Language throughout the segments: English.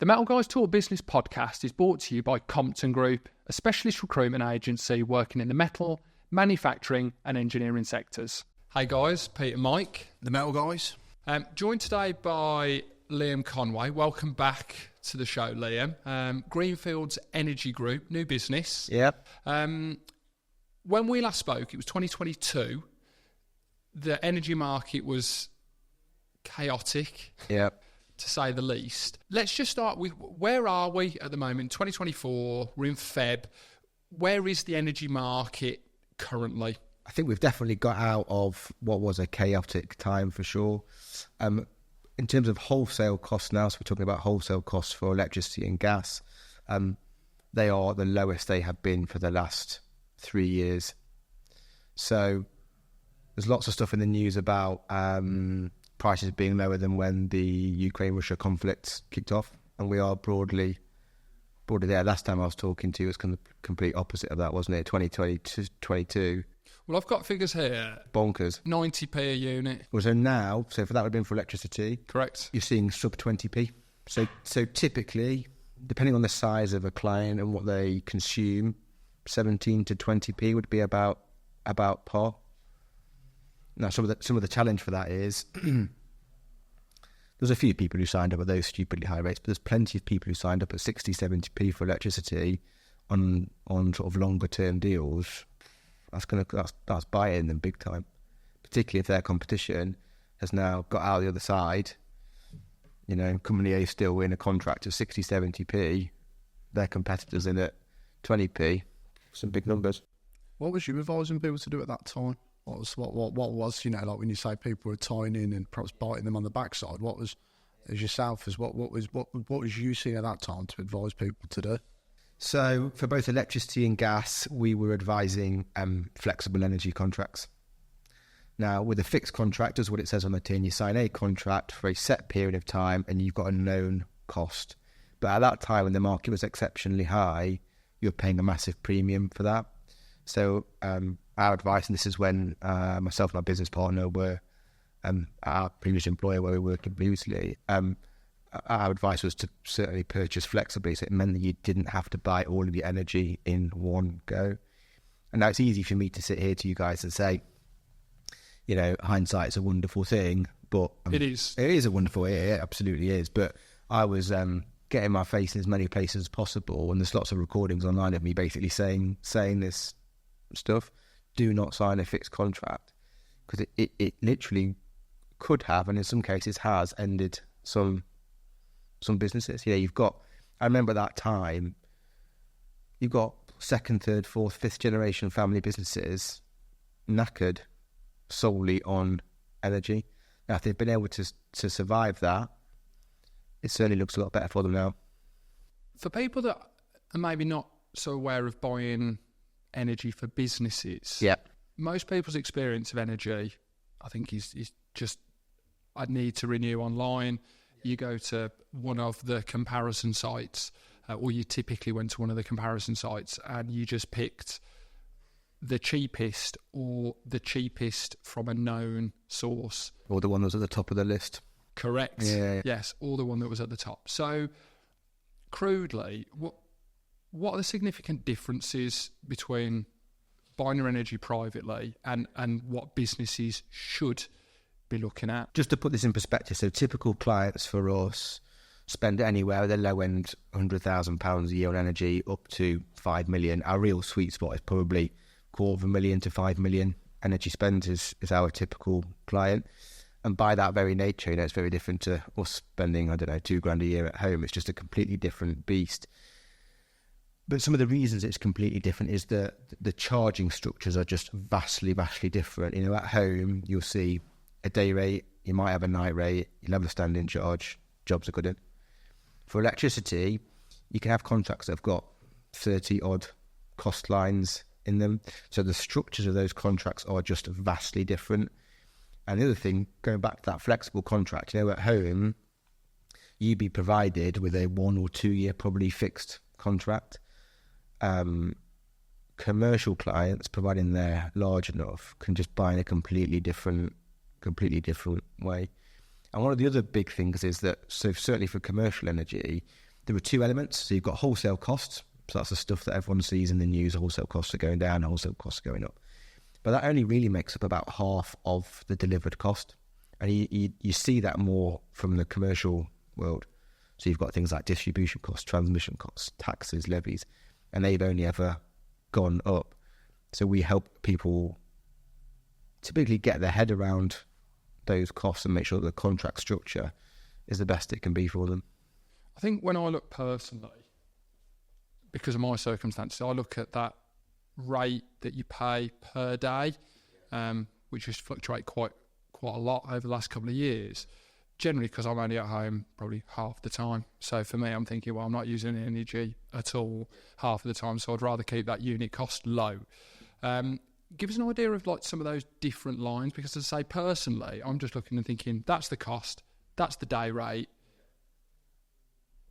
The Metal Guys Talk Business podcast is brought to you by Compton Group, a specialist recruitment agency working in the metal, manufacturing and engineering sectors. Hey guys, Pete and Mike. The Metal Guys. Joined today by Liam Conway. Welcome back to the show, Liam. Greenfields Energy Group, new business. Yep. When we last spoke, it was 2022. The energy market was chaotic. Yep. To say the least. Let's just start with, where are we at the moment? 2024, we're in Feb. Where is the energy market currently? I think we've definitely got out of what was a chaotic time for sure. In terms of wholesale costs now, so we're talking about wholesale costs for electricity and gas, they are the lowest they have been for the last 3 years. So there's lots of stuff in the news about prices being lower than when the Ukraine-Russia conflict kicked off, and we are broadly there. Last time I was talking to you, it was the complete opposite of that, wasn't it? 2022. Well, I've got figures here. Bonkers. 90p a unit. Well, so now, for that would have been for electricity. Correct. You're seeing sub 20p. So typically, depending on the size of a client and what they consume, 17 to 20p would be about par. Now, some of the challenge for that is there's a few people who signed up at those stupidly high rates, but there's plenty of people who signed up at 60, 70p for electricity on sort of longer term deals. That's buying them big time, particularly if their competition has now got out the other side. You know, company A still in a contract of 60, 70p, their competitors in at 20p, some big numbers. What was you advising people to do at that time? What was, you know, like when you say people were tying in and perhaps biting them on the backside, what was, as yourself, as what was you seeing at that time to advise people to do? So for both electricity and gas, we were advising flexible energy contracts. Now, with a fixed contract, as what it says on the tin, you sign a contract for a set period of time and you've got a known cost. But at that time, when the market was exceptionally high, you're paying a massive premium for that. So our advice, and this is when myself and my business partner were at our previous employer where we were working previously, our advice was to certainly purchase flexibly, so it meant that you didn't have to buy all of your energy in one go. And now it's easy for me to sit here to you guys and say, you know, hindsight's a wonderful thing, but it is a wonderful, it absolutely is. But I was getting my face in as many places as possible, and there's lots of recordings online of me basically saying this stuff. Do not sign a fixed contract, because it literally could have, and in some cases has, ended some businesses. You know, I remember at that time, you've got second, third, fourth, fifth generation family businesses knackered solely on energy. Now, if they've been able to survive that, it certainly looks a lot better for them now. For people that are maybe not so aware of buying energy for businesses, most people's experience of energy, I think, is just, I need to renew online. You go to one of the comparison sites, or you typically went to one of the comparison sites, and you just picked the cheapest or the cheapest from a known source. Or the one that was at the top of the list. Correct. Yeah. Yes, or the one that was at the top. So, crudely, what are the significant differences between buying your energy privately and what businesses should be looking at? Just to put this in perspective, so typical clients for us spend anywhere at the low end £100,000 a year on energy up to 5 million. Our real sweet spot is probably $250,000 to 5 million energy spend is our typical client. And by that very nature, you know, it's very different to us spending, I don't know, $2,000 a year at home. It's just a completely different beast. But some of the reasons it's completely different is that the charging structures are just vastly, vastly different. You know, at home, you'll see a day rate, you might have a night rate, you'll have a standing charge, jobs are good in. For electricity, you can have contracts that have got 30 odd cost lines in them. So the structures of those contracts are just vastly different. And the other thing, going back to that flexible contract, you know, at home, you'd be provided with a 1 or 2 year probably fixed contract. Commercial clients, providing they're large enough, can just buy in a completely different way. And one of the other big things is that, so certainly for commercial energy, there are two elements. So you've got wholesale costs. So that's the stuff that everyone sees in the news. Wholesale costs are going down, wholesale costs are going up. But that only really makes up about half of the delivered cost. And you see that more from the commercial world. So you've got things like distribution costs, transmission costs, taxes, levies, and they've only ever gone up. So we help people typically get their head around those costs and make sure that the contract structure is the best it can be for them. I think when I look personally, because of my circumstances, I look at that rate that you pay per day, which has fluctuated quite a lot over the last couple of years, generally because I'm only at home probably half the time. So for me, I'm thinking, well, I'm not using energy at all half of the time, so I'd rather keep that unit cost low. Give us an idea of like some of those different lines, because as I say, personally, I'm just looking and thinking, that's the cost, that's the day rate.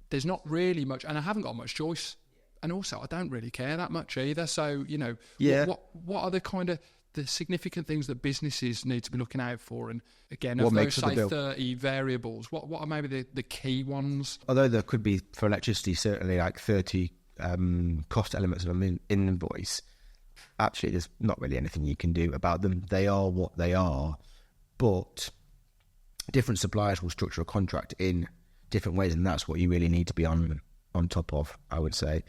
There's not really much, and I haven't got much choice. And also, I don't really care that much either. So, you know, what are the kind of the significant things that businesses need to be looking out for? And again, of those, say, 30 variables, what are maybe the key ones? Although there could be, for electricity, certainly like 30 cost elements of an invoice, actually there's not really anything you can do about them. They are what they are. But different suppliers will structure a contract in different ways, and that's what you really need to be on top of, I would say.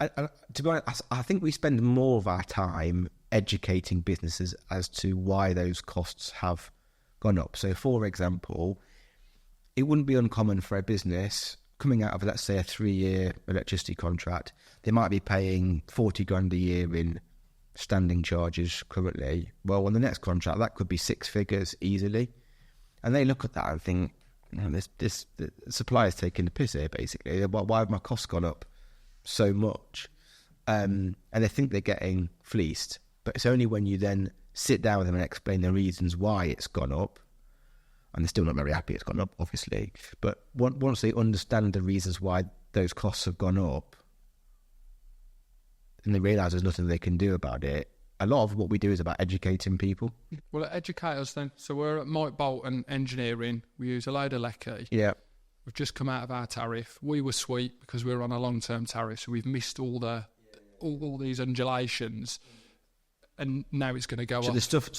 To be honest, I think we spend more of our time educating businesses as to why those costs have gone up. So, for example, it wouldn't be uncommon for a business coming out of, let's say, a 3-year electricity contract. They might be paying 40 grand a year in standing charges currently. Well, on the next contract, that could be 6 figures easily. And they look at that and think, the supplier's taking the piss here, basically. Why have my costs gone up so much? And they think they're getting fleeced. But it's only when you then sit down with them and explain the reasons why it's gone up, and they're still not very happy it's gone up, obviously. But once they understand the reasons why those costs have gone up, and they realise there's nothing they can do about it, a lot of what we do is about educating people. Well, educate us then. So we're at Mike Bolton Engineering. We use a load of lecky. Yeah. We've just come out of our tariff. We were sweet because we were on a long-term tariff, so we've missed all these undulations, and now it's going to go up. So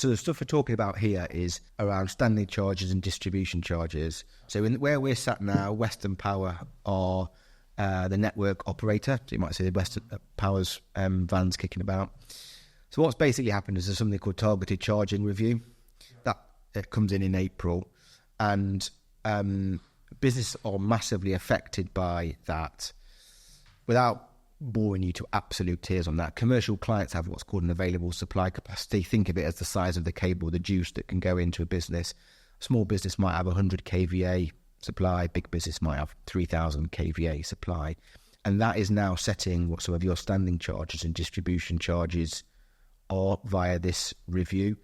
the stuff we're talking about here is around standing charges and distribution charges. So where we're sat now, Western Power are the network operator. So you might see the Western Power's vans kicking about. So what's basically happened is there's something called targeted charging review. That comes in April, and businesses are massively affected by that. Without boring you to absolute tears on that, commercial clients have what's called an available supply capacity. Think of it as the size of the cable, the juice that can go into a business. Small business might have 100 kVA supply, big business might have 3,000 kVA supply. And that is now setting what some of your standing charges and distribution charges are via this review.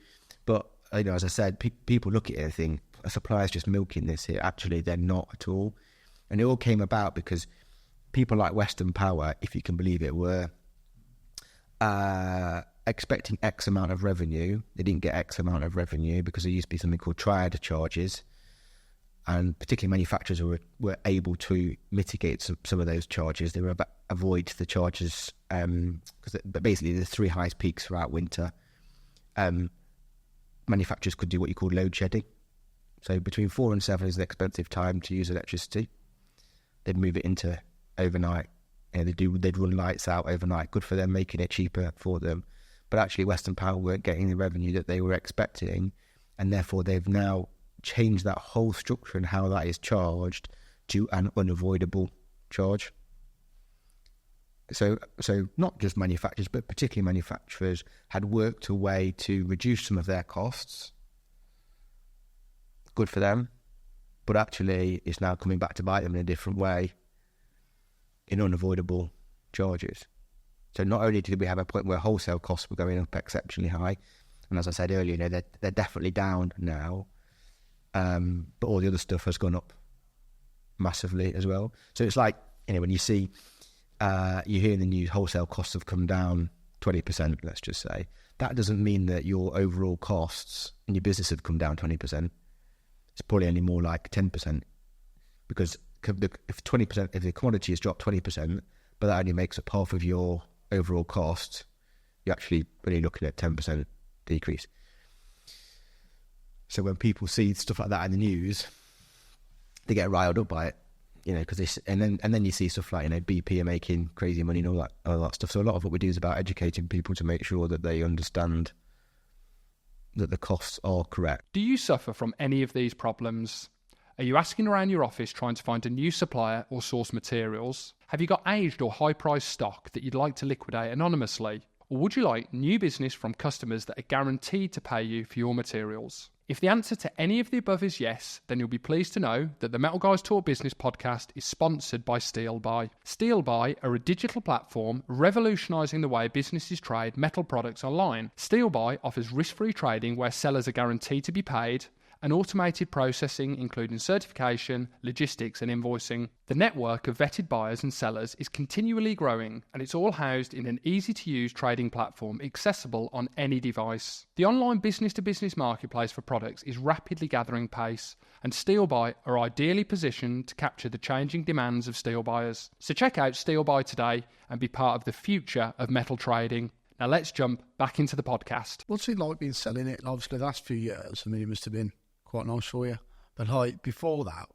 But, you know, as I said, people look at it and think, a supplier's just milking this here. Actually, they're not at all. And it all came about because people like Western Power, if you can believe it, were expecting X amount of revenue. They didn't get X amount of revenue because there used to be something called triad charges. And particularly manufacturers were able to mitigate some of those charges. They were avoid the charges because basically there's 3 high peaks throughout winter. Manufacturers could do what you call load shedding. So between 4 and 7 is an expensive time to use electricity. They'd move it into overnight. You know, they'd run lights out overnight. Good for them, making it cheaper for them. But actually Western Power weren't getting the revenue that they were expecting, and therefore they've now change that whole structure and how that is charged to an unavoidable charge. So not just manufacturers, but particularly manufacturers had worked a way to reduce some of their costs. Good for them, but actually it's now coming back to bite them in a different way in unavoidable charges. So not only did we have a point where wholesale costs were going up exceptionally high, and as I said earlier, you know, they're definitely down now, but all the other stuff has gone up massively as well. So it's like, you know, when you see, you hear in the news wholesale costs have come down 20%, let's just say, that doesn't mean that your overall costs in your business have come down 20%. It's probably only more like 10%, because if 20%, if the commodity has dropped 20%, but that only makes up half of your overall cost, you're actually only looking at 10% decrease. So when people see stuff like that in the news, they get riled up by it, because and then you see stuff like, BP are making crazy money and all that stuff. So a lot of what we do is about educating people to make sure that they understand that the costs are correct. Do you suffer from any of these problems? Are you asking around your office trying to find a new supplier or source materials? Have you got aged or high-priced stock that you'd like to liquidate anonymously? Or would you like new business from customers that are guaranteed to pay you for your materials? If the answer to any of the above is yes, then you'll be pleased to know that the Metal Guys Talk Business podcast is sponsored by SteelBuy. SteelBuy are a digital platform revolutionising the way businesses trade metal products online. SteelBuy offers risk-free trading where sellers are guaranteed to be paid, and automated processing including certification, logistics and invoicing. The network of vetted buyers and sellers is continually growing, and it's all housed in an easy-to-use trading platform accessible on any device. The online business-to-business marketplace for products is rapidly gathering pace, and SteelBuy are ideally positioned to capture the changing demands of steel buyers. So check out SteelBuy today and be part of the future of metal trading. Now let's jump back into the podcast. What's it like being selling it? Obviously, the last few years, it must have been quite nice for you. But before that,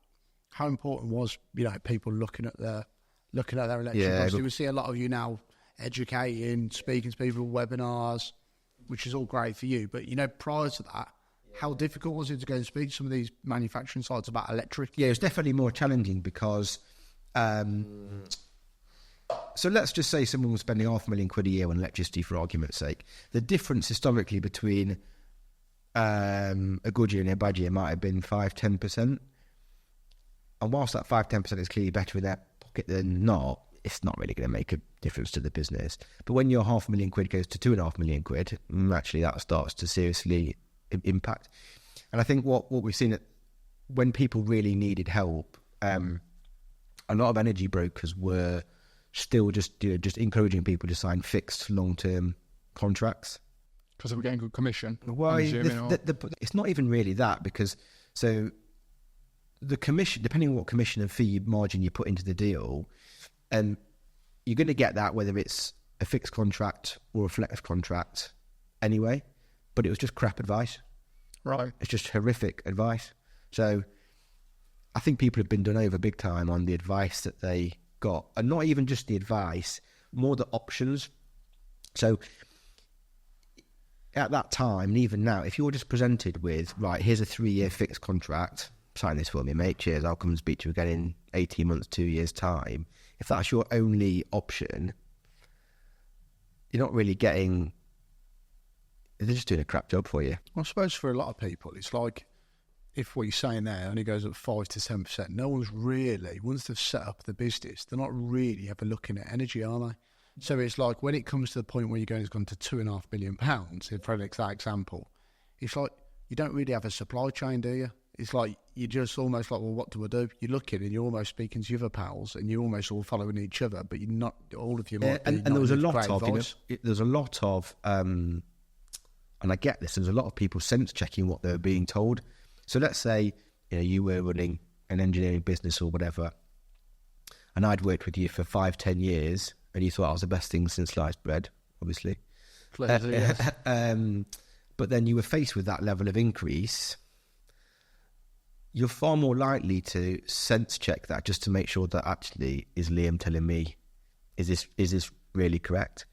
how important was people looking at their electric costs? We see a lot of you now educating, speaking to people, webinars, which is all great for you. But prior to that, how difficult was it to go and speak to some of these manufacturing sites about electric? Yeah, it was definitely more challenging because. So let's just say someone was spending £500,000 a year on electricity, for argument's sake. The difference historically between a good year and a bad year might have been 5-10%. And whilst that 5-10% is clearly better in their pocket than not, it's not really going to make a difference to the business. But when your £500,000 goes to £2,500,000, actually that starts to seriously impact. And I think what we've seen when people really needed help, a lot of energy brokers were still just encouraging people to sign fixed long-term contracts. Because they were getting good commission. Well, it's not even really that, because the commission, depending on what commission and fee margin you put into the deal, you're going to get that whether it's a fixed contract or a flex contract anyway. But it was just crap advice. Right. It's just horrific advice. So I think people have been done over big time on the advice that they got, and not even just the advice, more the options. So at that time, and even now, if you're just presented with, right, here's a 3-year fixed contract, sign this for me, mate, cheers, I'll come and speak to you again in 18 months, 2 years' time. If that's your only option, you're not really getting, they're just doing a crap job for you. I suppose for a lot of people, it's like, if what you're saying there only goes up 5 to 10%, no one's really, once they've set up the business, they're not really ever looking at energy, are they? So it's like when it comes to the point where it's gone to £2.5 million, for that example, it's like you don't really have a supply chain, do you? It's like you're just almost like, well, what do I do? You're looking and you're almost speaking to your other pals and you're almost all following each other, but you're not, all of you might be. And there was a lot of, there's a lot of, and I get this, there's a lot of people sense checking what they were being told. So let's say you were running an engineering business or whatever, and I'd worked with you for 5-10 years, and you thought I was the best thing since sliced bread, obviously. Yes. But then you were faced with that level of increase. You're far more likely to sense check that just to make sure that actually, is Liam telling me, is this really correct?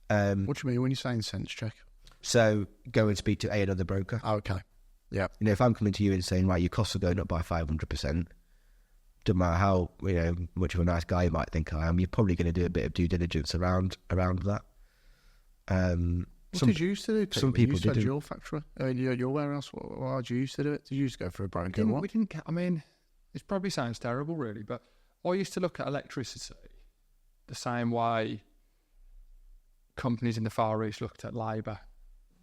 What do you mean when you're saying sense check? So go and speak to another broker. Oh, okay. Yeah. If I'm coming to you and saying, right, your costs are going up by 500%, no matter how much of a nice guy you might think I am, you're probably going to do a bit of due diligence around that. What did you used to do? Some people did. Your factory, your warehouse. Why did you used to do it? Did you used to go for a broker? We didn't. I mean, it probably sounds terrible, really, but I used to look at electricity the same way companies in the Far East looked at labour.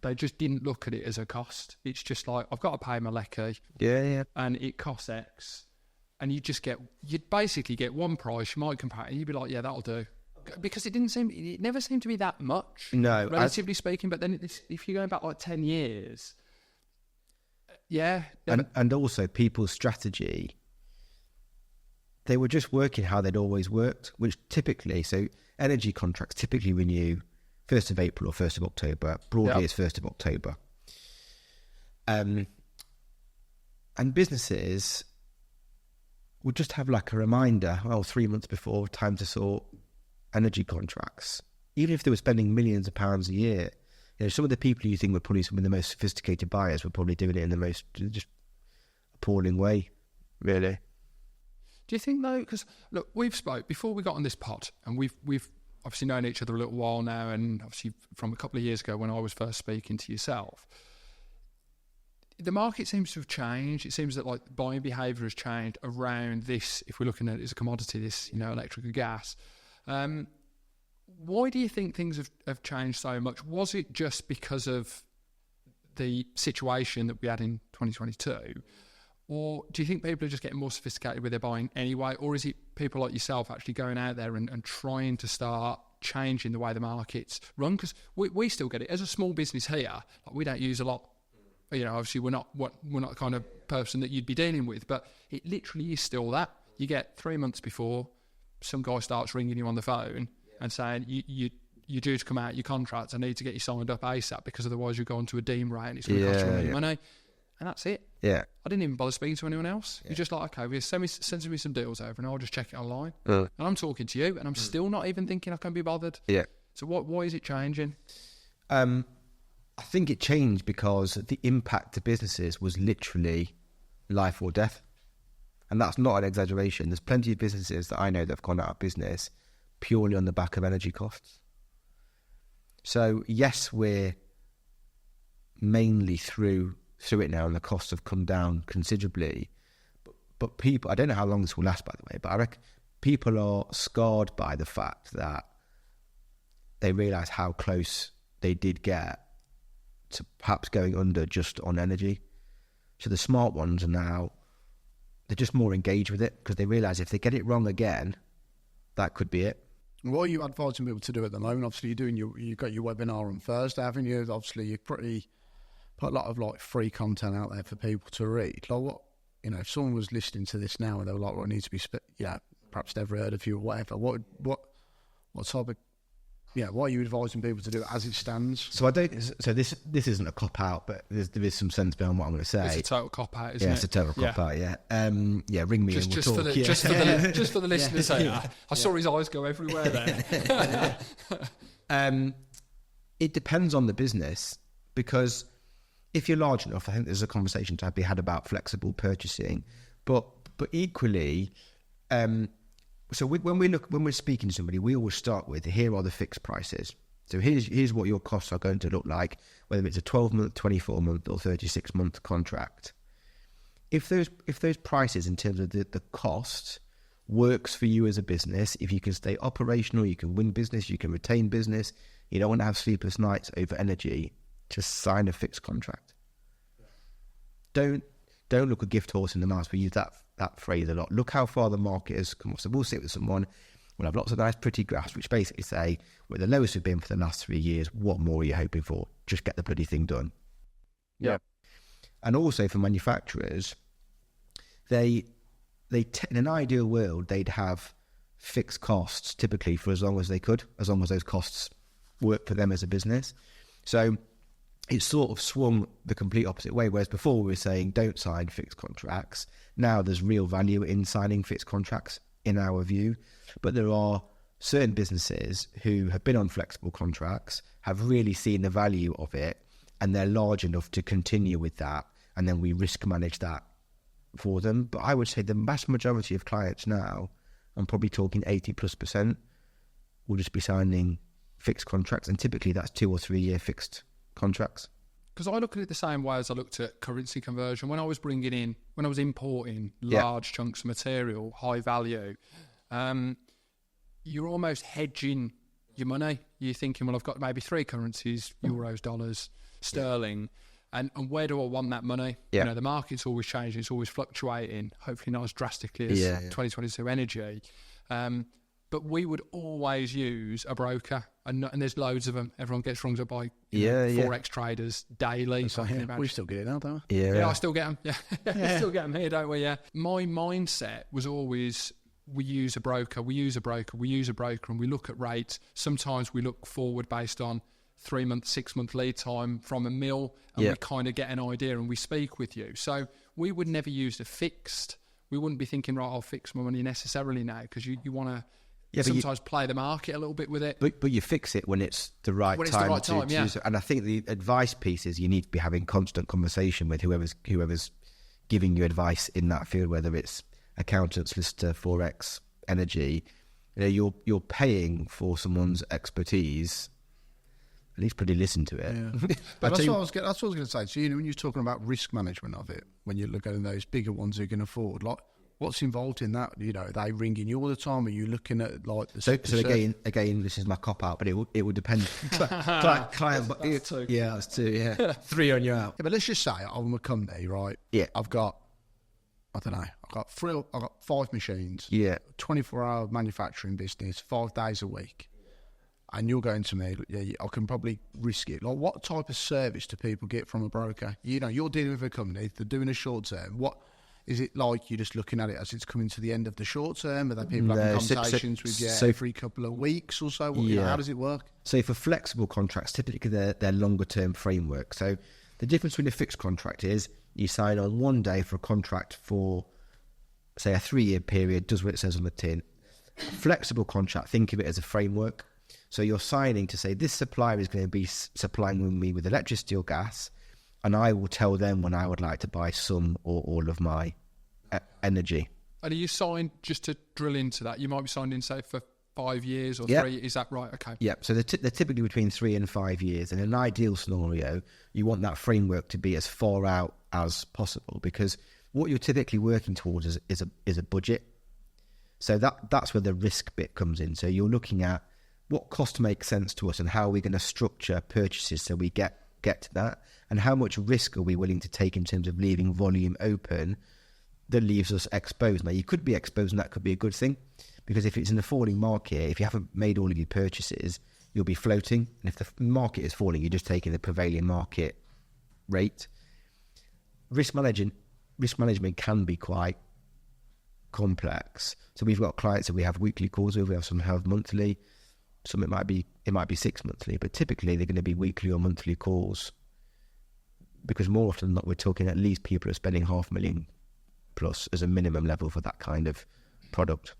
They just didn't look at it as a cost. It's just like, I've got to pay my lecky. Yeah. And it costs X. And you'd basically get one price, you might compare it, and you'd be like, yeah, that'll do. Because it never seemed to be that much. No. Relatively speaking, but then if you're going back like 10 years, yeah. And also people's strategy, they were just working how they'd always worked, which typically, so energy contracts typically renew 1st of April or 1st of October. Broadly, it's 1st of October. And businesses would just have like a reminder, 3 months before, time to sort energy contracts. Even if they were spending millions of pounds a year, some of the people you think were probably some of the most sophisticated buyers were probably doing it in the most just appalling way, really. Do you think though, because look, we've spoke before we got on this pod, and we've obviously known each other a little while now, and obviously from a couple of years ago when I was first speaking to yourself, the market seems to have changed. It seems that like buying behaviour has changed around this, if we're looking at it as a commodity, this, electric and gas. Why do you think things have changed so much? Was it just because of the situation that we had in 2022? Or do you think people are just getting more sophisticated with their buying anyway? Or is it people like yourself actually going out there and trying to start changing the way the markets run? Because we still get it. As a small business here, like, we don't use a lot. Obviously we're not the kind of person that you'd be dealing with, but it literally is still that. You get 3 months before, some guy starts ringing you on the phone and saying, you're due to come out your contract, I need to get you signed up ASAP, because otherwise you go on to a deem rate and it's going to cost you money. And that's it. Yeah. I didn't even bother speaking to anyone else. You're just like, okay, send me some deals over and I'll just check it online. And I'm talking to you and I'm still not even thinking I can be bothered. Yeah. So why is it changing? I think it changed because the impact to businesses was literally life or death. And that's not an exaggeration. There's plenty of businesses that I know that have gone out of business purely on the back of energy costs. So yes, we're mainly through it now and the costs have come down considerably. But people, I don't know how long this will last, by the way, but I reckon people are scarred by the fact that they realise how close they did get to perhaps going under just on energy. So the smart ones are now, they're just more engaged with it because they realise if they get it wrong again, that could be it. What are you advising people to do at the moment? Obviously, you've got your webinar on Thursday, haven't you? Obviously, you've put a lot of like free content out there for people to read. Like what, if someone was listening to this now and they were like, "Well, it needs to be," perhaps never heard of you or whatever. What type of, what are you advising people to do as it stands? So this isn't a cop out, but there is some sense behind what I'm going to say. It's a total cop out, isn't it? Yeah, it's a total cop out. Yeah. Ring me and we'll talk. Just for the listeners here, I saw his eyes go everywhere there. It depends on the business, because if you're large enough, I think there's a conversation to be had about flexible purchasing, but equally, so when we're speaking to somebody, we always start with, here are the fixed prices. So here's what your costs are going to look like, whether it's a 12-month, 24-month, or 36-month contract. If those prices in terms of the cost works for you as a business, if you can stay operational, you can win business, you can retain business, you don't want to have sleepless nights over energy, just sign a fixed contract. Don't look a gift horse in the mouth. We use that phrase a lot. Look how far the market has come off. So we'll sit with someone, we'll have lots of nice pretty graphs which basically say we're the lowest we've been for the last 3 years. What more are you hoping for? Just get the bloody thing done. Yeah. And also for manufacturers, in an ideal world, they'd have fixed costs typically for as long as they could, as long as those costs work for them as a business. So it's sort of swung the complete opposite way, whereas before we were saying don't sign fixed contracts. Now there's real value in signing fixed contracts in our view, but there are certain businesses who have been on flexible contracts, have really seen the value of it, and they're large enough to continue with that, and then we risk manage that for them. But I would say the vast majority of clients now, I'm probably talking 80+%, will just be signing fixed contracts, and typically that's 2 or 3 year fixed contracts. Because I look at it the same way as I looked at currency conversion. When I was importing large chunks of material, high value, you're almost hedging your money. You're thinking, well, I've got maybe 3 currencies, euros, dollars, sterling, and where do I want that money? Yeah. The market's always changing, it's always fluctuating, hopefully not as drastically as 2022 energy. But we would always use a broker, and there's loads of them. Everyone gets rung up by Forex traders daily. We still get it now, don't we? Yeah, I still get them. Yeah, we still get them here, don't we? Yeah. My mindset was always, we use a broker, and we look at rates. Sometimes we look forward based on 3 month, 6 month lead time from a mill, and we kind of get an idea and we speak with you. So we would never use a fixed. We wouldn't be thinking, right, I'll fix my money necessarily now, because you want to sometimes play the market a little bit with it. But you fix it when it's the right time. To use it. And I think the advice piece is you need to be having constant conversation with whoever's giving you advice in that field, whether it's accountants, solicitor, forex, energy. You're paying for someone's expertise. At least pretty listen to it. Yeah. But that's what I was going to say. So, when you're talking about risk management of it, when you look at those bigger ones who can afford, like, what's involved in that? Are they ringing you all the time? Are you looking at like the... So again, this is my cop out, but it would depend. Client, that's two. Yeah, that's two. Yeah, 3 on you out. Yeah, but let's just say I'm a company, right? Yeah, I've got 5 machines. Yeah, 24-hour manufacturing business, 5 days a week. And you're going to me, I can probably risk it. Like, what type of service do people get from a broker? You're dealing with a company, they're doing a short term. What is it like? You're just looking at it as it's coming to the end of the short term? Are there people having conversations with you every couple of weeks or so? How does it work? So for flexible contracts, typically they're longer term framework. So the difference between a fixed contract is you sign on one day for a contract for, say, a 3-year period, does what it says on the tin. A flexible contract, think of it as a framework. So you're signing to say this supplier is going to be supplying me with electricity or gas, and I will tell them when I would like to buy some or all of my energy. And are you signed, just to drill into that, you might be signed in, say, for 5 years or 3? Is that right? Okay. Yeah, so they're typically between 3 and 5 years. In an ideal scenario, you want that framework to be as far out as possible, because what you're typically working towards is a budget. So that's where the risk bit comes in. So you're looking at what cost makes sense to us and how are we going to structure purchases so we get to that, and how much risk are we willing to take in terms of leaving volume open that leaves us exposed. Now, you could be exposed, and that could be a good thing, because if it's in a falling market, if you haven't made all of your purchases, you'll be floating, and if the market is falling, you're just taking the prevailing market rate. Risk management can be quite complex. So we've got clients that we have weekly calls with, we have some have monthly. Some it might be 6 monthly, but typically they're going to be weekly or monthly calls, because more often than not, we're talking at least people are spending $500,000 plus as a minimum level for that kind of product.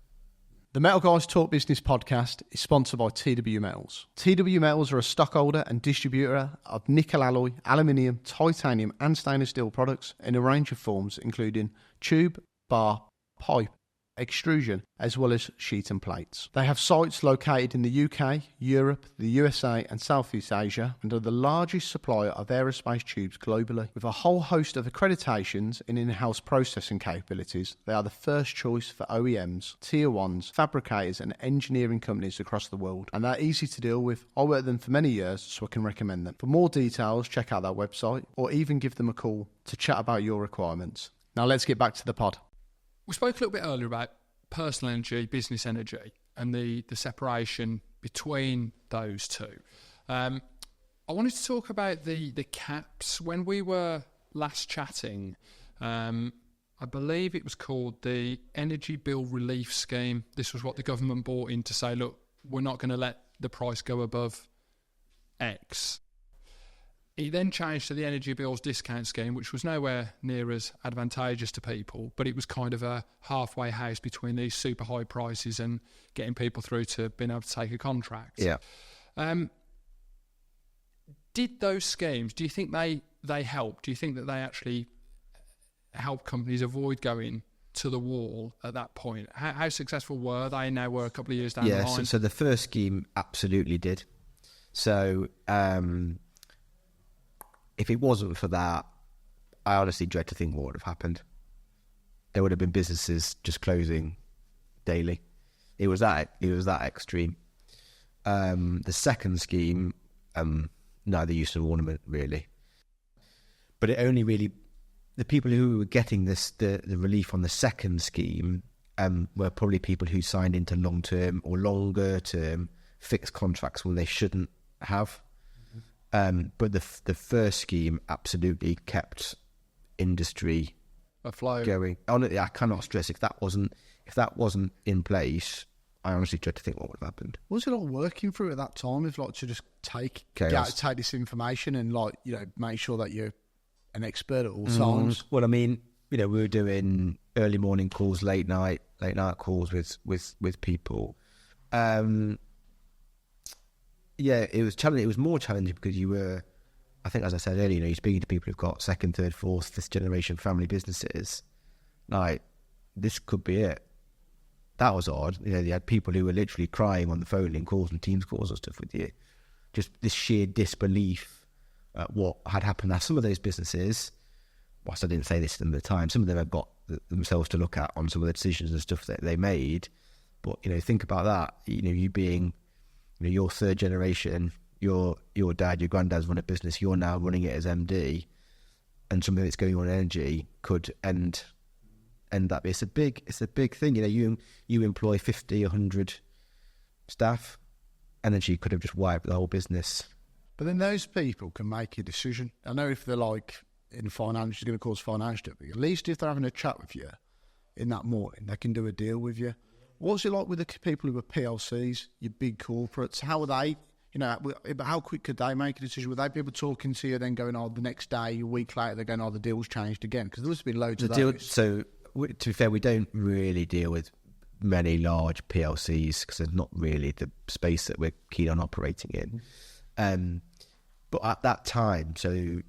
The Metal Guys Talk Business podcast is sponsored by TW Metals. TW Metals are a stockholder and distributor of nickel alloy, aluminium, titanium and stainless steel products in a range of forms, including tube, bar, pipe, extrusion, as well as sheet and plates. They have sites located in the UK, Europe, the USA and Southeast Asia, and are the largest supplier of aerospace tubes globally. With a whole host of accreditations and in-house processing capabilities, they are the first choice for OEMs, tier 1s, fabricators and engineering companies across the world, and they're easy to deal with. I worked with them for many years, so I can recommend them. For more details, check out their website or even give them a call to chat about your requirements. Now let's get back to the pod. We spoke a little bit earlier about personal energy, business energy, and the separation between those two. I wanted to talk about the caps. When we were last chatting, I believe it was called the Energy Bill Relief Scheme. This was what the government brought in to say, look, we're not going to let the price go above X. It then changed to the Energy Bills Discount Scheme, which was nowhere near as advantageous to people, but it was kind of a halfway house between these super high prices and getting people through to being able to take a contract. Yeah. Did those schemes, do you think they helped? Do you think that they actually helped companies avoid going to the wall at that point? How successful were they? Now we're a couple of years down the line. So the first scheme absolutely did. So... if it wasn't for that, I honestly dread to think what would have happened. There would have been businesses just closing daily. It was that extreme. The second scheme, neither use nor ornament really. But it only really, the people who were getting the relief on the second scheme were probably people who signed into long-term or longer-term fixed contracts when they shouldn't have. But the first scheme absolutely kept industry afloat. Going. Honestly, I cannot stress if if that wasn't in place, I honestly tried to think what would have happened. What was it like working through at that time? If like to just take this information and make sure that you're an expert at all times. Well, I mean, we were doing early morning calls, late night calls with people. It was challenging. It was more challenging because you were, I think, as I said earlier, you're speaking to people who've got second, third, fourth, fifth generation family businesses. Like, this could be it. That was odd. You had people who were literally crying on the phone in calls and Teams calls and stuff with you. Just this sheer disbelief at what had happened. Now, some of those businesses, whilst I didn't say this to them at the time, some of them have got themselves to look at on some of the decisions and stuff that they made. But, think about that. You being, your third generation, your dad, your granddad's run a business, you're now running it as MD, and something that's going on in energy could end up. It's a big thing. You employ 50, 100 staff. Energy could have just wiped the whole business. But then those people can make a decision. I know if they're like in finance, it's going to cause financial difficulty. At least if they're having a chat with you in that morning, they can do a deal with you. What's it like with the people who are PLCs, your big corporates? How are they? How quick could they make a decision? Would they be able talking to you then going, the next day, a week later, they're going, the deal's changed again? Because there must have been loads of those. So, to be fair, we don't really deal with many large PLCs because there's not really the space that we're keen on operating in. But at that time, so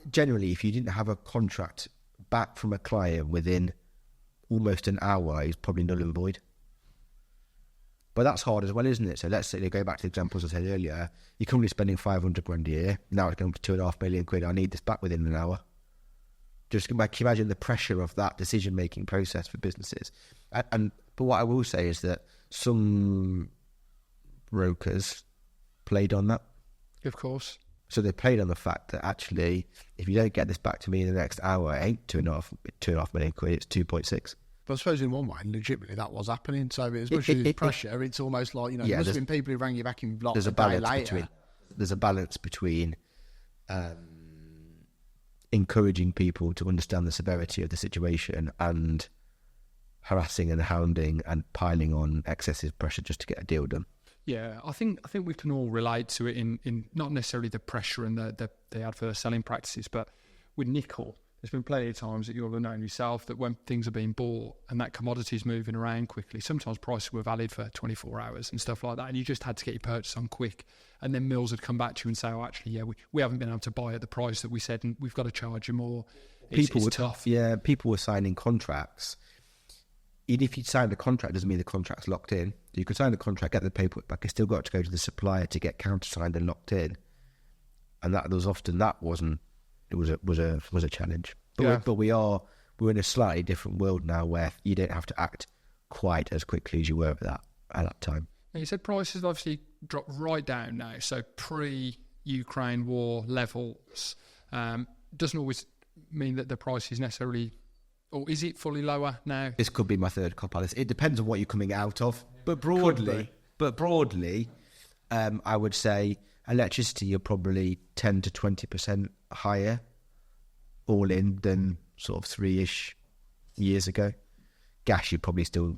generally, if you didn't have a contract back from a client within almost an hour, it's probably null and void. But that's hard as well, isn't it? So let's say, go back to the examples I said earlier, you're currently spending 500 grand a year. Now it's going for 2.5 million quid. I need this back within an hour. Just imagine the pressure of that decision-making process for businesses. But what I will say is that some brokers played on that. Of course. So they played on the fact that actually, if you don't get this back to me in the next hour, it ain't 2.5 million quid, it's 2.6. But I suppose in one way, legitimately, that was happening. So as much as pressure, it's almost like, there must have been people who rang you back in blocks a day later. There's a balance between encouraging people to understand the severity of the situation and harassing and hounding and piling on excessive pressure just to get a deal done. Yeah, I think we can all relate to it in not necessarily the pressure and the adverse selling practices, but with nickel, there's been plenty of times that you'll have known yourself that when things are being bought and that commodity's moving around quickly, sometimes prices were valid for 24 hours and stuff like that, and you just had to get your purchase on quick. And then mills would come back to you and say, we haven't been able to buy at the price that we said, and we've got to charge you more. It's tough. Yeah, people were signing contracts. Even if you signed a contract, doesn't mean the contract's locked in. You could sign the contract, get the paperwork back, you still got to go to the supplier to get countersigned and locked in. And that was often it was a challenge. But we're in a slightly different world now where you don't have to act quite as quickly as you were at that time. Now, you said prices have obviously dropped right down now. So pre-Ukraine war levels doesn't always mean that the price is necessarily, or is it fully lower now? This could be my third cop-out. It depends on what you're coming out of. But broadly, I would say electricity, you're probably 10 to 20% higher all in than sort of 3-ish years ago. Gas, you're probably still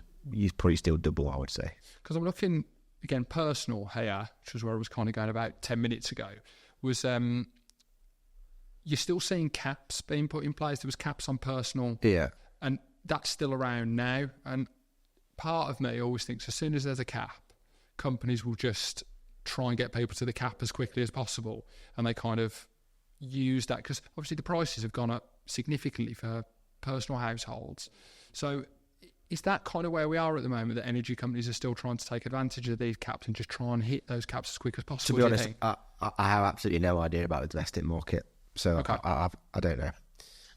double, I would say. Because I'm looking, again, personal here, which was where I was kind of going about 10 minutes ago, was you're still seeing caps being put in place. There was caps on personal. Yeah. And that's still around now. And part of me always thinks as soon as there's a cap, companies will just try and get people to the cap as quickly as possible. And they kind of use that because obviously the prices have gone up significantly for personal households. So is that kind of where we are at the moment, that energy companies are still trying to take advantage of these caps and just try and hit those caps as quick as possible? To be honest, I have absolutely no idea about the domestic market. So okay. I don't know.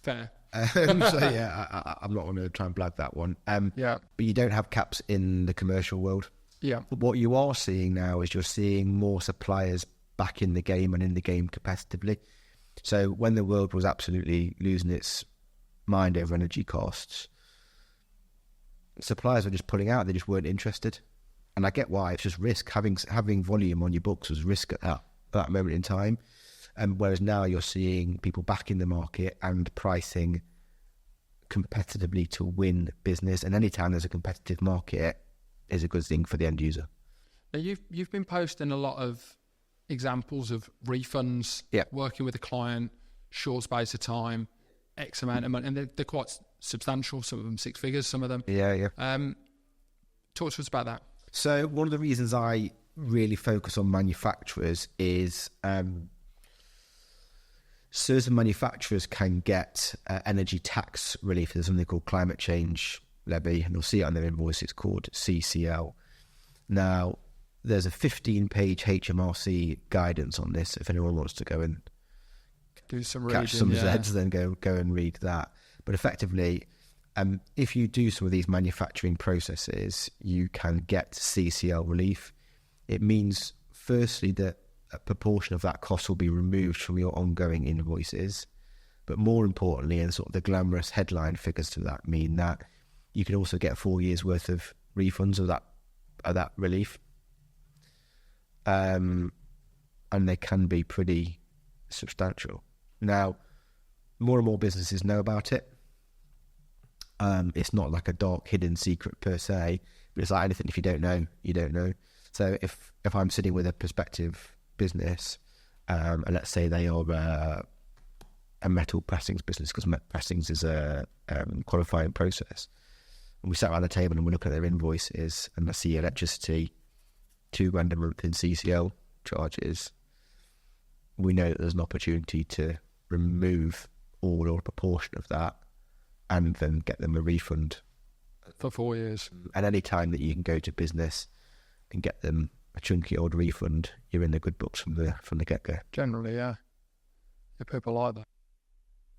Fair. So yeah, I'm not going to try and blag that one. But you don't have caps in the commercial world. Yeah. But what you are seeing now is you're seeing more suppliers back in the game and in the game competitively. So when the world was absolutely losing its mind over energy costs, suppliers were just pulling out. They just weren't interested. And I get why. It's just risk. Having volume on your books was risk at that moment in time. Whereas now you're seeing people back in the market and pricing competitively to win business, and anytime there's a competitive market is a good thing for the end user. Now you've been posting a lot of examples of refunds, working with a client, short space of time, X amount of money, and they're quite substantial, some of them 6 figures, some of them. Talk to us about that. So one of the reasons I really focus on manufacturers is certain manufacturers can get energy tax relief. There's something called climate change levy, and you'll see it on their invoice. It's called CCL. Now, there's a 15-page HMRC guidance on this. If anyone wants to go and do some catch some Zeds, then go and read that. But effectively, if you do some of these manufacturing processes, you can get CCL relief. It means, firstly, that a proportion of that cost will be removed from your ongoing invoices. But more importantly, and sort of the glamorous headline figures to that mean that you can also get 4 years worth of refunds of that relief. And they can be pretty substantial. Now, more and more businesses know about it. It's not like a dark hidden secret per se, but it's like anything. If you don't know, you don't know. So if I'm sitting with a prospective business, and let's say they are a metal pressings business, because pressings is a qualifying process, and we sat around the table and we look at their invoices, and I see electricity, £2,000 a month in CCL charges, we know that there's an opportunity to remove all or a proportion of that and then get them a refund for 4 years. And any time that you can go to business and get them a chunky old refund, you're in the good books from the get-go. Generally, yeah. People like that.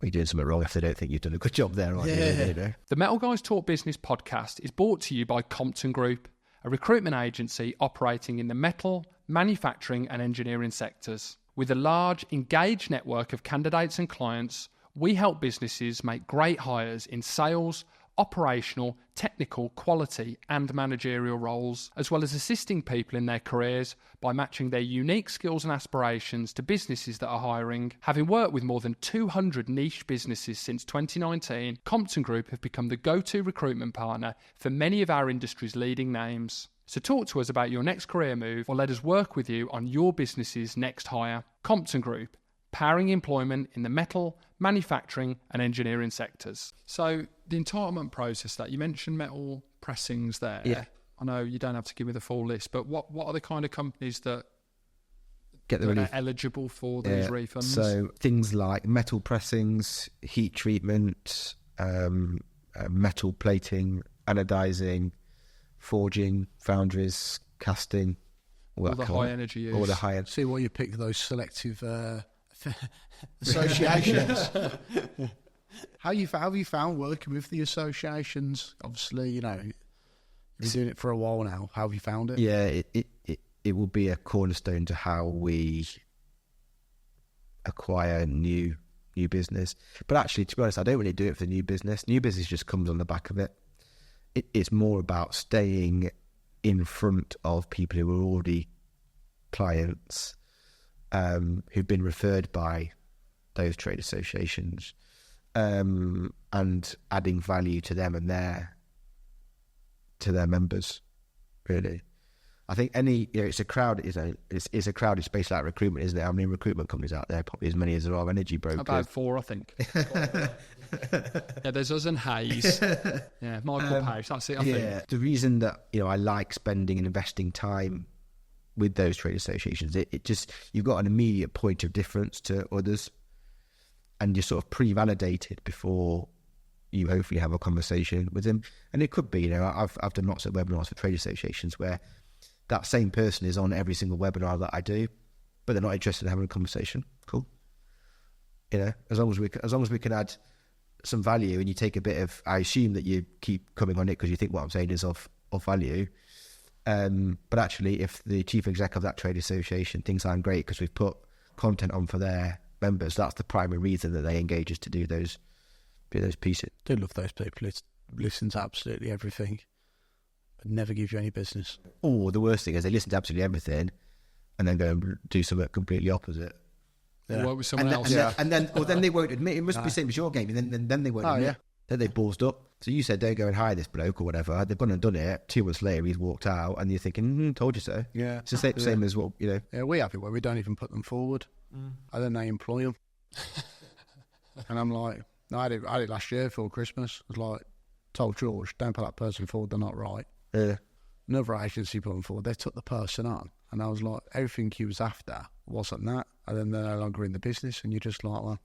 You're doing something wrong if they don't think you've done a good job there, aren't you? You know? The Metal Guys Talk Business podcast is brought to you by Compton Group, a recruitment agency operating in the metal, manufacturing and engineering sectors. With a large, engaged network of candidates and clients, we help businesses make great hires in sales, operational, technical, quality and managerial roles, as well as assisting people in their careers by matching their unique skills and aspirations to businesses that are hiring. Having worked with more than 200 niche businesses since 2019, Compton Group have become the go-to recruitment partner for many of our industry's leading names. So talk to us about your next career move, or let us work with you on your business's next hire. Compton Group, powering employment in the metal, manufacturing and engineering sectors. So the entitlement process that you mentioned, metal pressings there. Yeah. I know you don't have to give me the full list, but what are the kind of companies that get the relief, are eligible for these refunds? So things like metal pressings, heat treatment, metal plating, anodizing, forging, foundries, casting, all the high energy use. All the high energy. See why you pick those selective associations. How have you found working with the associations? Obviously, you know, you've been doing it for a while now. How have you found it? Yeah, it will be a cornerstone to how we acquire new business. But actually, to be honest, I don't really do it for new business. New business just comes on the back of it. It's more about staying in front of people who are already clients, who've been referred by those trade associations, and adding value to them and to their members. Really, I think it's a crowd. It's a crowded space like recruitment, isn't it? How many recruitment companies out there? Probably as many as there are energy brokers. About 4, I think. Yeah, there's us and Hayes. Yeah, Michael Page. That's it. I think. The reason that I like spending and investing time with those trade associations, it just, you've got an immediate point of difference to others, and you're sort of pre-validated before you hopefully have a conversation with them. And it could be, I've done lots of webinars for trade associations where that same person is on every single webinar that I do, but they're not interested in having a conversation. Cool. As long as we can add some value, and you take a bit of, I assume that you keep coming on it because you think what I'm saying is of value. But actually, if the chief exec of that trade association thinks I'm great because we've put content on for their members, that's the primary reason that they engage us to do those pieces. I do love those people. Listen to absolutely everything, but never give you any business. Or the worst thing is they listen to absolutely everything and then go and do something completely opposite. Yeah. Work with someone else. And then they won't admit it. Must be the same as your game. And then they won't admit. Then they buzzed up. So you said, don't go and hire this bloke or whatever. They've gone and done it. 2 months later, he's walked out, and you're thinking, told you so. Yeah. It's the same as what, Yeah, we have it where we don't even put them forward. And then they employ them. And I'm like, no, I did it last year before Christmas. I was like, told George, don't put that person forward, they're not right. Another agency put them forward, they took the person on. And I was like, everything he was after wasn't that. And then they're no longer in the business, and you're just like, well,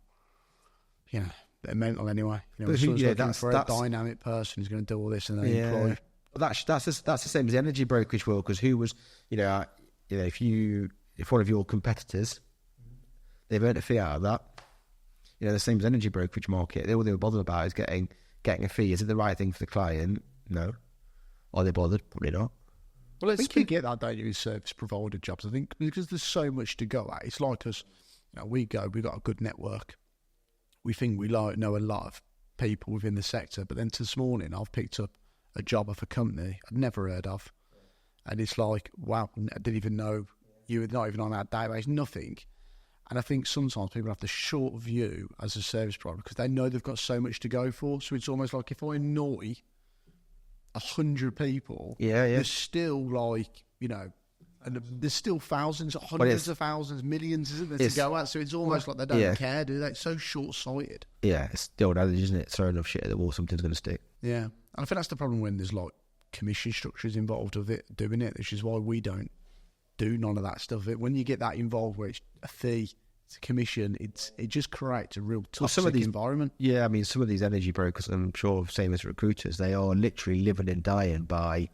they're mental anyway. Someone's looking for a dynamic person who's going to do all this and then employ. Well, that's the same as the energy brokerage world, because who was, if one of your competitors, they've earned a fee out of that, the same as energy brokerage market, all they were bothered about is getting a fee. Is it the right thing for the client? No. Are they bothered? Probably not. Well, I think you get that, don't you, with service provider jobs. I think because there's so much to go at. It's like us, we've got a good network. We think we know a lot of people within the sector. But then this morning, I've picked up a job of a company I'd never heard of. And it's like, wow, I didn't even know you were not even on our database, nothing. And I think sometimes people have the short view as a service provider because they know they've got so much to go for. So it's almost like if I annoy 100 people, there's still and there's still thousands, hundreds of thousands, millions, isn't there, to go at? So it's almost like they don't care, do they? It's so short-sighted. Yeah, it's the old adage, isn't it? Throw enough shit at the wall, something's going to stick. Yeah, and I think that's the problem when there's commission structures involved with it, doing it, which is why we don't do none of that stuff. When you get that involved where it's a fee, it's a commission, it just creates a real toxic environment. Yeah, I mean, some of these energy brokers, I'm sure, same as recruiters, they are literally living and dying by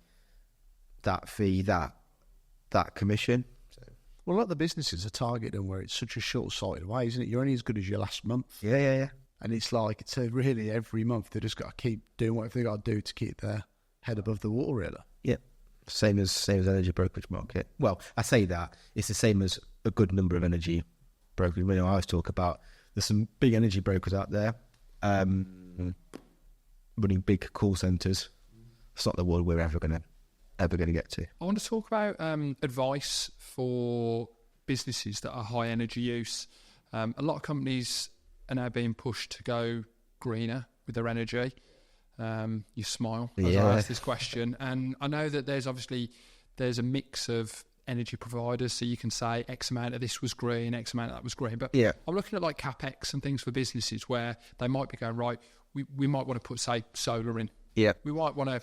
that fee, that commission. Well, a lot of the businesses are targeting where it's such a short-sighted way, isn't it? You're only as good as your last month. Yeah. And it's like, it's really every month they just got to keep doing whatever they got to do to keep their head above the water, really. Yeah, same as energy brokerage market. Well, I say that it's the same as a good number of energy brokers. I always talk about there's some big energy brokers out there running big call centres. It's not the world we're ever going to get to. I want to talk about advice for businesses that are high energy use. A lot of companies are now being pushed to go greener with their energy. You smile as I ask this question, and I know that there's a mix of energy providers, so you can say X amount of this was green, X amount of that was green, but I'm looking at CapEx and things for businesses where they might be going, right, we might want to put, say, solar in. We might want to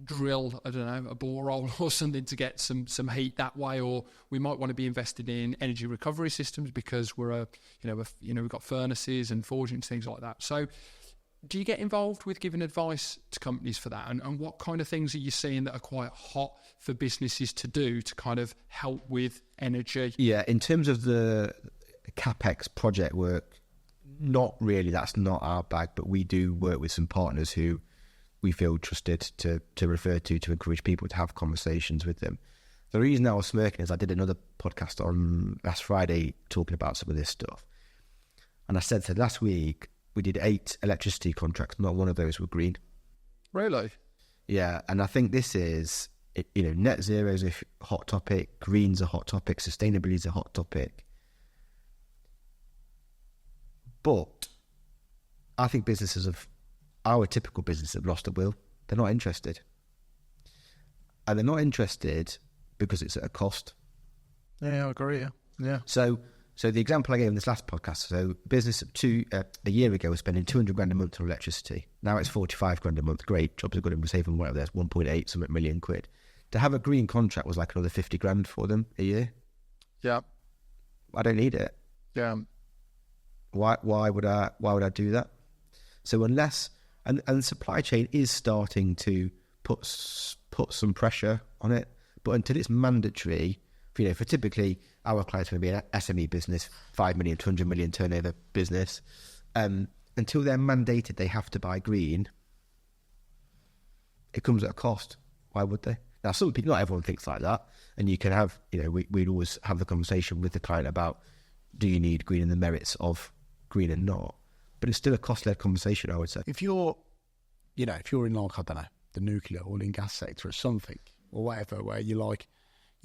drill, I don't know, a borehole or something to get some heat that way, or we might want to be invested in energy recovery systems because we've got furnaces and forgings, things like that. So do you get involved with giving advice to companies for that? And what kind of things are you seeing that are quite hot for businesses to do to kind of help with energy? Yeah, in terms of the CapEx project work, not really. That's not our bag, but we do work with some partners who we feel trusted to refer to encourage people to have conversations with them. The reason I was smirking is I did another podcast on last Friday talking about some of this stuff. And I said last week, we did 8 electricity contracts. Not one of those were green. Really? Yeah, and I think this is, net zero is a hot topic, green's a hot topic, sustainability is a hot topic. But I think our typical businesses have lost the will. They're not interested. And they're not interested because it's at a cost. Yeah, I agree, yeah. So the example I gave in this last podcast, so business a year ago was spending 200 grand a month on electricity. Now it's 45 grand a month. Great, jobs are good and we're saving whatever, there's 1.8 something million quid. To have a green contract was like another 50 grand for them a year. Yeah. I don't need it. Yeah. Why would I do that? So unless, and supply chain is starting to put some pressure on it, but until it's mandatory, for typically our clients are going to be an SME business, 5 million, 200 million turnover business. Until they're mandated they have to buy green, it comes at a cost. Why would they? Now, some people, not everyone thinks like that. And you can have, we'd always have the conversation with the client about, do you need green and the merits of green and not? But it's still a cost-led conversation, I would say. If you're in I don't know, the nuclear oil and gas sector or something, or whatever, where you're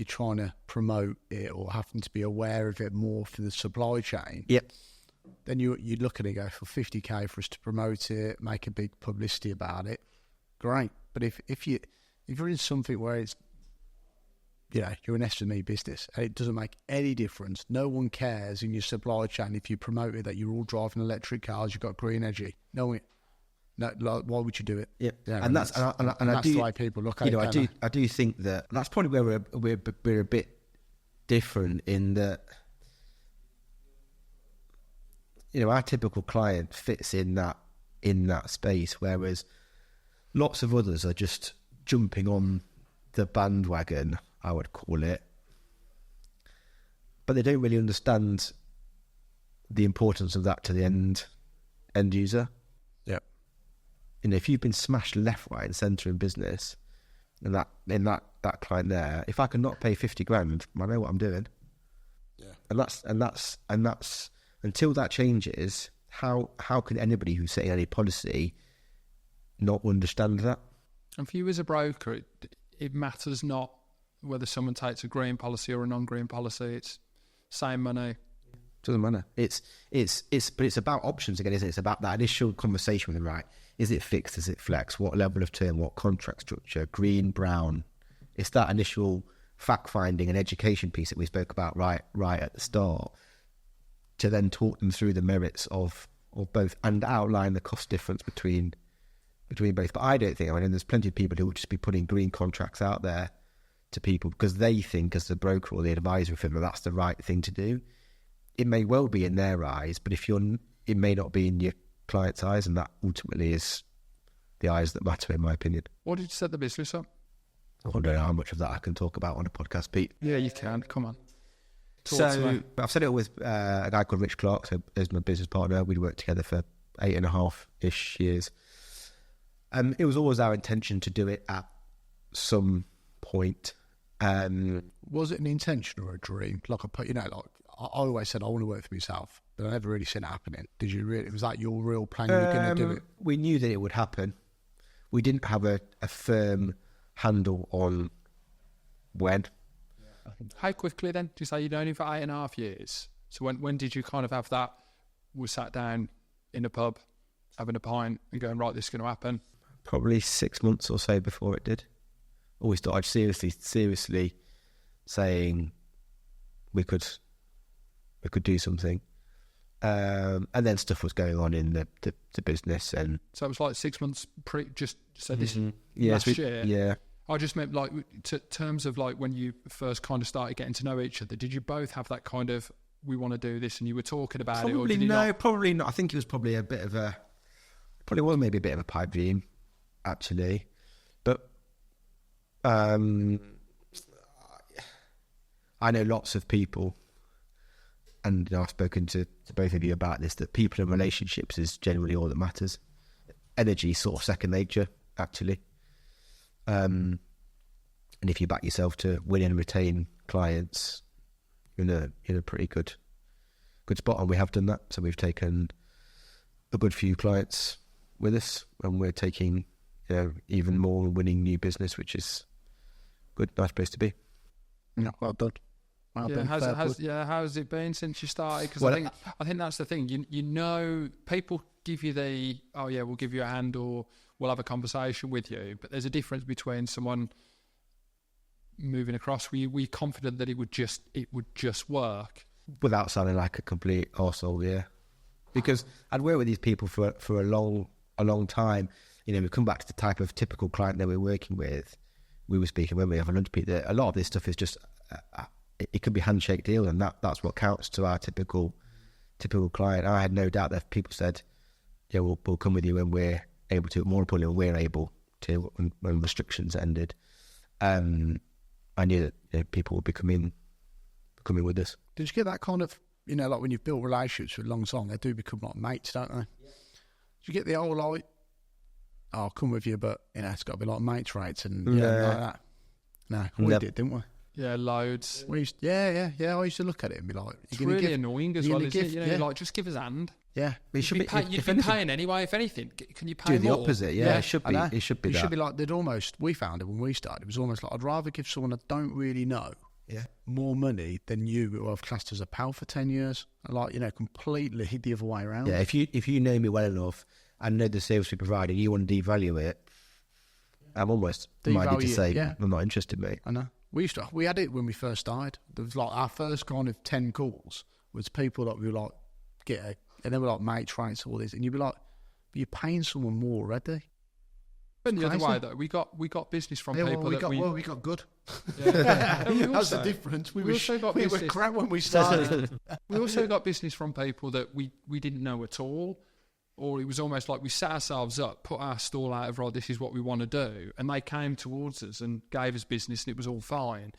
trying to promote it or having to be aware of it more for the supply chain. Yep. then you look at it and go, for 50k for us to promote it, make a big publicity about it, great. But if you're in something where it's, you're an SME business and it doesn't make any difference, no one cares in your supply chain if you promote it that you're all driving electric cars, you've got green energy. No, like, why would you do it? Yeah, and that's the way people look at it. I do think that's probably where we're a bit different in that. Our typical client fits in that space, whereas lots of others are just jumping on the bandwagon, I would call it, but they don't really understand the importance of that to the end user. Yeah. If you've been smashed left, right, and centre in business, and that client there, if I can not pay 50 grand, I know what I'm doing. Yeah. And that's until that changes, how can anybody who's setting any policy not understand that? And for you as a broker, it matters not whether someone takes a green policy or a non-green policy. It's same money. Doesn't matter. But it's about options again, isn't it? It's about that initial conversation with them, right? Is it fixed? Is it flex? What level of term? What contract structure? Green, brown? It's that initial fact-finding and education piece that we spoke about right at the start, to then talk them through the merits of both and outline the cost difference between both. But I don't think, there's plenty of people who will just be putting green contracts out there to people because they think, as the broker or the advisor for them, that's the right thing to do. It may well be in their eyes, but it may not be in your client's eyes, and that ultimately is the eyes that matter, in my opinion. What did you set the business up? I don't know how much of that I can talk about on a podcast, Pete. Yeah, you can. Come on. So I've set it up with a guy called Rich Clark, so as my business partner. We'd worked together for 8.5-ish years. It was always our intention to do it at some point. Was it an intention or a dream? Like I always said I want to work for myself, but I never really seen it happening. Did you really? Was that your real plan? You were going to do it? We knew that it would happen. We didn't have a firm handle on when. How quickly then? Do you say you'd known him for 8.5 years? So when did you kind of have that? We sat down in a pub, having a pint, and going, right, this is going to happen. Probably 6 months or so before it did. Always started seriously saying we could do something, and then stuff was going on in the business, and so it was like 6 months just so this yeah, last year. Yeah. I just meant like terms of like when you first kind of started getting to know each other, did you both have that kind of, we want to do this, and you were talking about it? Or did you not? Probably not. I think it was probably maybe a bit of a pipe dream, actually. But I know lots of people, and I've spoken to both of you about this, that people in relationships is generally all that matters. Energy is sort of second nature, actually. And if you back yourself to win and retain clients, you're in a pretty good spot, and we have done that. So we've taken a good few clients with us, and we're taking even more and winning new business, which is good, nice place to be. Yeah, well done. How's it been since you started? Because I think that's the thing. People give you we'll give you a hand, or we'll have a conversation with you. But there's a difference between someone moving across. Were you confident that it would just work? Without sounding like a complete arsehole, yeah. Because I'd worked with these people for a long time. We come back to the type of typical client that we're working with. We were speaking when we have a lunch, Pete, that a lot of this stuff is just it could be handshake deal, and that's what counts to our typical client. I had no doubt that if people said, yeah, we'll come with you when we're able to, more importantly, when we're able to, when restrictions ended. I knew that people would be coming with us. Did you get that kind of, like when you've built relationships for a long time, they do become like mates, don't they? Yeah. Did you get the whole like, I'll come with you, but it's got to be like mates rates and like that? No, we did, didn't we? Yeah, loads. We used, I used to look at it and be like, it's really annoying as well, isn't it? Like, just give us a hand. Yeah, but you'd be paying anyway. If anything, can you pay do the more? opposite? Yeah, it should be. It should be. It should be like we found it when we started. It was almost like I'd rather give someone I don't really know more money than you who have classed as a pal for 10 years. Like, completely the other way around. Yeah, if you know me well enough and know the service we provide and you want to devalue it, I'm almost minded to say, I'm not interested, mate. I know. We had it when we first started. There was like our first kind of 10 calls was people that we were like, and they were like mates, rates, all this. And you'd be like, but you're paying someone more already. But the other way, though, we got business from people we got good. Yeah. That's the difference. We were crap when we started. We also got business from people that we didn't know at all, or it was almost like we set ourselves up, put our stall out of, right, this is what we want to do, and they came towards us and gave us business, and it was all fine.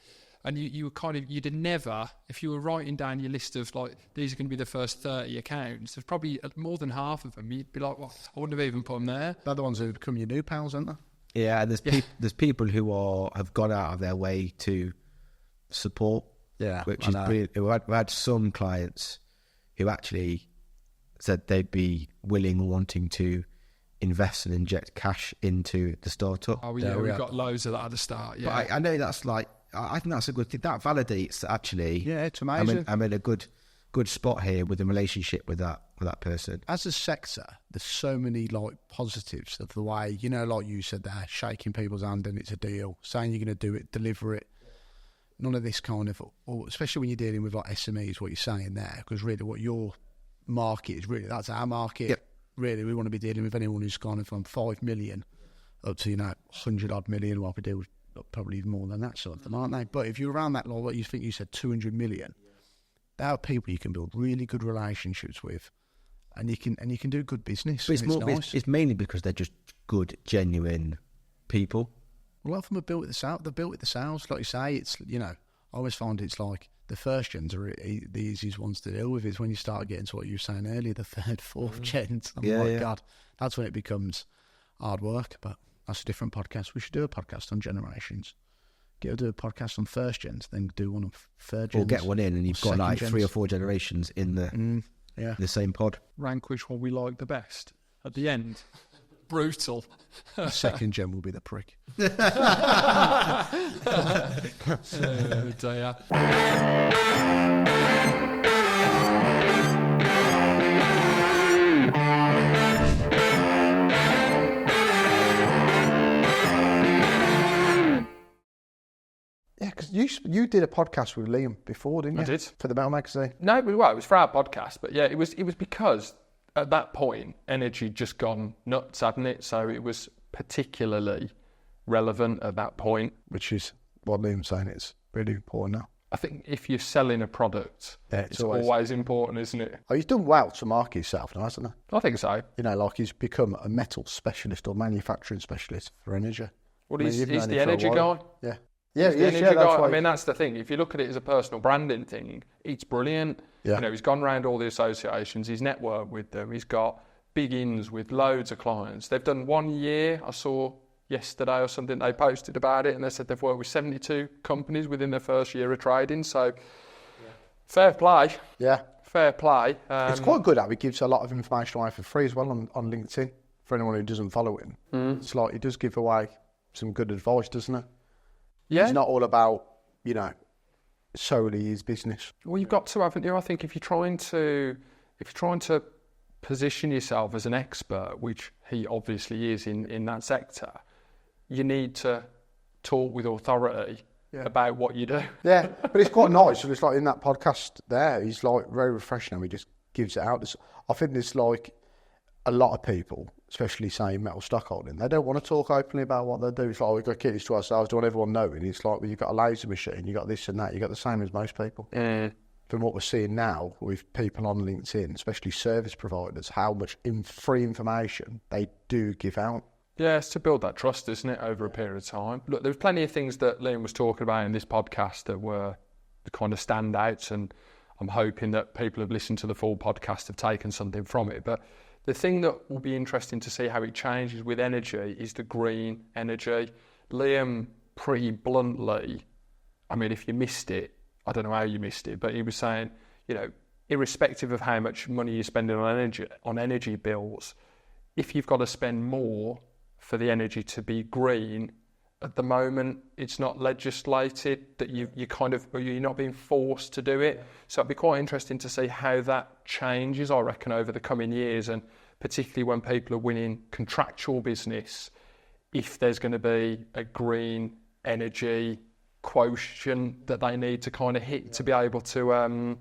And you were kind of, you'd have never, if you were writing down your list of like, these are going to be the first 30 accounts, there's probably more than half of them. You'd be like, well, I wouldn't have even put them there. They're the ones who become your new pals, aren't they? Yeah, and there's people who have gone out of their way to support. Yeah, which is brilliant. We had some clients who actually said they'd be willing and wanting to invest and inject cash into the startup. Oh, yeah, we got loads of that at the start. Yeah, but I know that's like, I think that's a good thing. That validates that actually. Yeah, it's amazing. I'm in a good spot here with the relationship with that person. As a sector, there's so many like positives of the way, like you said there, shaking people's hand and it's a deal, saying you're going to do it, deliver it. None of this kind of, or especially when you're dealing with like SMEs, what you're saying there, because really what your market is, really that's our market. Yep. Really, we want to be dealing with anyone who's kind of from 5 million up to 100 odd million. Well, we deal with probably even more than that sort of them, aren't they? But if you're around that, like what you think you said, 200 million, there are people you can build really good relationships with, and you can do good business. But nice. It's mainly because they're just good, genuine people. A lot of them are built with the sales. They're built with the sales, like you say. It's I always find it's like the first gens are the easiest ones to deal with. It's when you start getting to what you were saying earlier, the third, fourth gens. God, that's when it becomes hard work. But that's a different podcast. We should do a podcast on generations. Do a podcast on first gens, then do one on third gens. Or get one in, and you've got like 3 or 4 generations in the same pod. Rank which one we like the best at the end. Brutal. The second gen will be the prick. Oh dear. Yeah, because you did a podcast with Liam before, didn't you? I did. For the Metal Magazine. No, well, it was for our podcast, but yeah, it was because at that point, energy just gone nuts, hadn't it? So it was particularly relevant at that point. Which is what Liam's saying, it's really important now. I think if you're selling a product, it's always important, isn't it? Oh, he's done well to market himself now, hasn't he? I think so. Like he's become a metal specialist or manufacturing specialist for energy. Well, he's the energy guy. Yeah. Yeah, he is. Yeah, guy. I mean, that's the thing. If you look at it as a personal branding thing, it's brilliant. Yeah. He's gone around all the associations. He's networked with them. He's got big ins with loads of clients. They've done 1 year. I saw yesterday or something, they posted about it, and they said they've worked with 72 companies within their first year of trading. So, fair play. Yeah. Fair play. It's quite good how he gives a lot of information away for free as well on LinkedIn for anyone who doesn't follow him. It's like he does give away some good advice, doesn't he? Yeah. It's not all about, solely his business. Well, you've got to, haven't you? I think if you're trying to position yourself as an expert, which he obviously is in that sector, you need to talk with authority about what you do. Yeah, but it's quite nice. So it's like in that podcast there, he's like very refreshing and he just gives it out. I think there's like a lot of people, especially saying metal stockholding, they don't want to talk openly about what they do. It's like, we've got to keep this to ourselves, don't want everyone knowing. It's like, well, you've got a laser machine, you've got this and that, you've got the same as most people. From what we're seeing now with people on LinkedIn, especially service providers, how much free information they do give out. Yeah, it's to build that trust, isn't it, over a period of time. Look, there's plenty of things that Liam was talking about in this podcast that were the kind of standouts, and I'm hoping that people who've listened to the full podcast have taken something from it. But the thing that will be interesting to see how it changes with energy is the green energy. Liam, pretty bluntly, I mean, if you missed it, I don't know how you missed it, but he was saying, irrespective of how much money you're spending on energy bills, if you've got to spend more for the energy to be green, at the moment it's not legislated, that you're not being forced to do it. So it'd be quite interesting to see how that changes, I reckon, over the coming years, and particularly when people are winning contractual business, if there's going to be a green energy quotient that they need to kind of hit to be able to,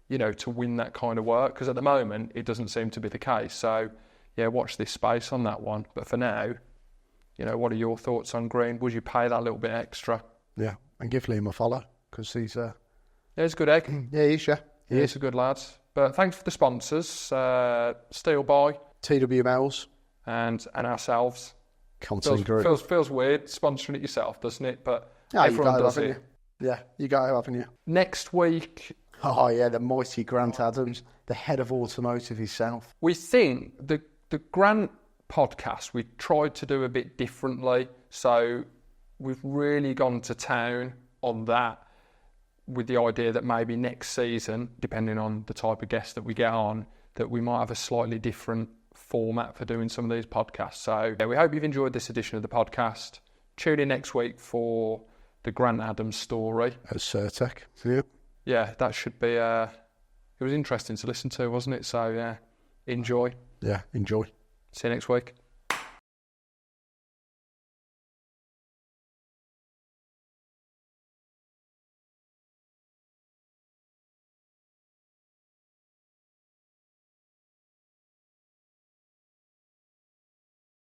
to win that kind of work. Because at the moment, it doesn't seem to be the case. So, yeah, watch this space on that one. But for now, what are your thoughts on green? Would you pay that little bit extra? Yeah, and give Liam a follow, because he's... Yeah, he's a good egg. Yeah, he is, yeah. He is a good lad. But thanks for the sponsors, Steel Boy, TW Mills, and ourselves. Content Group. Feels weird sponsoring it yourself, doesn't it? But yeah, everyone does it. Yeah, you got to, haven't you? Next week... Oh, yeah, the mighty Grant Adams, the head of automotive himself. We think the Grant podcast, we tried to do a bit differently. So we've really gone to town on that, with the idea that maybe next season, depending on the type of guest that we get on, that we might have a slightly different format for doing some of these podcasts. So yeah, we hope you've enjoyed this edition of the podcast. Tune in next week for the Grant Adams story. At Certec. Yeah. Yeah, that should be... it was interesting to listen to, wasn't it? So yeah, enjoy. Yeah, enjoy. See you next week.